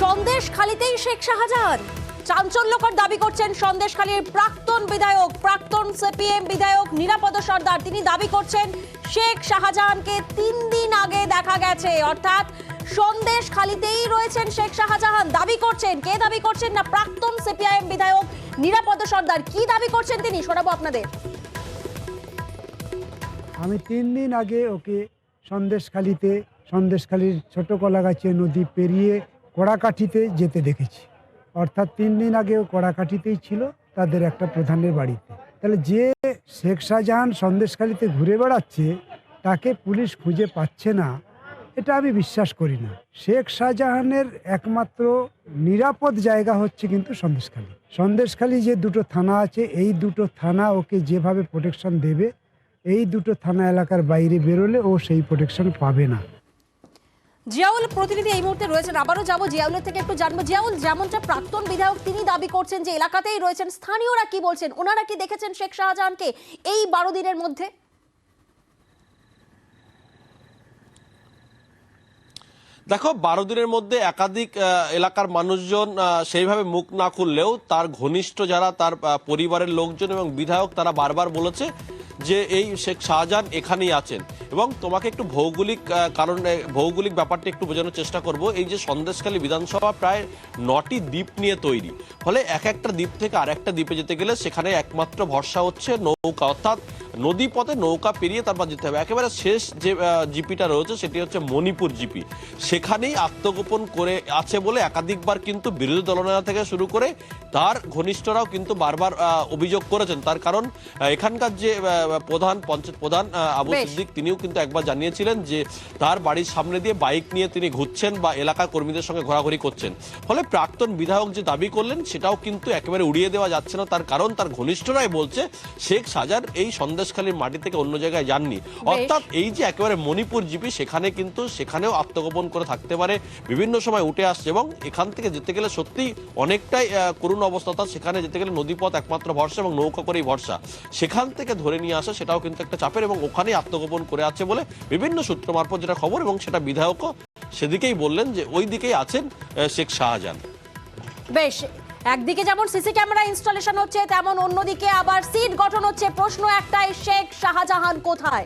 সন্দেশখালীতেই শেখ শাহজাহান। চাঞ্চল্যকর দাবি করছেন সন্দেশখালীর প্রাক্তন বিধায়ক, প্রাক্তন সিপিএম বিধায়ক নিরাপদ সর্দার। তিনি দাবি করছেন শেখ শাহজাহানকে 3 দিন আগে দেখা গেছে, অর্থাৎ সন্দেশখালীতেই রয়েছেন শেখ শাহজাহান। দাবি করছেন, কে দাবি করছেন? না প্রাক্তন সিপিআইএম বিধায়ক নিরাপদ সর্দার। কি দাবি করছেন তিনি, শোনাবো আপনাদের। আমি 3 দিন আগে ওকে সন্দেশখালীর ছোট কলাগাছিয়া নদী পেরিয়ে কড়াকাঠিতে যেতে দেখেছি। অর্থাৎ 3 দিন আগে ও কড়াকাঠিতেই ছিল তাদের একটা প্রধানের বাড়িতে। তাহলে যে শেখ শাহজাহান সন্দেশখালীতে ঘুরে বেড়াচ্ছে তাকে পুলিশ খুঁজে পাচ্ছে না, এটা আমি বিশ্বাস করি না। শেখ শাহজাহানের একমাত্র নিরাপদ জায়গা হচ্ছে কিন্তু সন্দেশখালী যে দুটো থানা আছে, এই দুটো থানা ওকে যেভাবে প্রোটেকশন দেবে, এই দুটো থানা এলাকার বাইরে বেরোলে ও সেই প্রোটেকশন পাবে না। জিয়াউল প্রতিনিধি এই মুহূর্তে রয়েছেন, আবারও যাবো জিয়াউলের থেকে একটু জানবো। জিয়াউল, যেমনটা প্রাক্তন বিধায়ক তিনি দাবি করছেন যে এলাকাতেই রয়েছেন, স্থানীয়রা কি বলছেন? ওনারা কি দেখেছেন শেখ শাহজাহানকে এই 12 দিনের মধ্যে? দেখো, 12 দিনের মধ্যে একাধিক এলাকার মানুষজন সেইভাবে মুখ না খুললেও তার ঘনিষ্ঠ যারা তার পরিবারের লোকজন এবং বিধায়ক তারা বারবার বলেছে যে এই শেখ শাহজাহান এখানেই আছেন। এবং তোমাকে একটু ভৌগোলিক ব্যাপারটা একটু বোঝানোর চেষ্টা করব। এই যে সন্দেশখালী বিধানসভা প্রায় 9টি দ্বীপ নিয়ে তৈরি, ফলে এক একটা দ্বীপ থেকে আর একটা দ্বীপে যেতে গেলে সেখানে একমাত্র ভরসা হচ্ছে নৌকা, অর্থাৎ নদী পথে নৌকা পেরিয়ে তারপর যেতে হবে। একেবারে শেষ যে জিপিটা রয়েছে সেটি হচ্ছে মণিপুর জিপি, সেখানেই আত্মগোপন করে আছে বলে একাধিকবার কিন্তু বিরোধী দলনেতা থেকে শুরু করে তার ঘনিষ্ঠরাও কিন্তু বারবার অভিযোগ করেছেন। তার কারণ এখানকার যে পঞ্চায়েত প্রধান আবু সিদ্দিক, তিনিও কিন্তু একবার জানিয়েছিলেন যে তার বাড়ির সামনে দিয়ে বাইক নিয়ে তিনি ঘুরছেন বা এলাকার কর্মীদের সঙ্গে ঘোরাঘুরি করছেন। ফলে প্রাক্তন বিধায়ক যে দাবি করলেন সেটাও কিন্তু একেবারে উড়িয়ে দেওয়া যাচ্ছে না। তার কারণ তার ঘনিষ্ঠরাই বলছে শেখ শাহজাহান এই সন্দেশখালীর মাটি থেকে অন্য জায়গায় যাননি। অর্থাৎ এই যে একেবারে মণিপুর জিপি, সেখানেও আত্মগোপন করে থাকতে পারে, বিভিন্ন সময় উঠে আসছে। এবং এখান থেকে যেতে গেলে সত্যি অনেকটাই করুণ অবস্থা। অর্থাৎ সেখানে যেতে গেলে নদীপথ একমাত্র ভরসা এবং নৌকা করেই ভরসা, সেখান থেকে ধরে নিয়ে আসা সেটাও কিন্তু একটা চাপের, এবং ওখানেই আত্মগোপন করে আছে বলে বিভিন্ন সূত্র মারফত যেটা খবর, এবং সেটা বিধায়কও সেদিকেই বললেন যে ওই দিকেই আছেন শেখ শাহজাহান। বেশ, একদিকে যেমন সিসি ক্যামেরা ইনস্টলেশন হচ্ছে, তেমন অন্যদিকে আবার সিট গঠন হচ্ছে। প্রশ্ন একটাই, শেখ শাহজাহান কোথায়?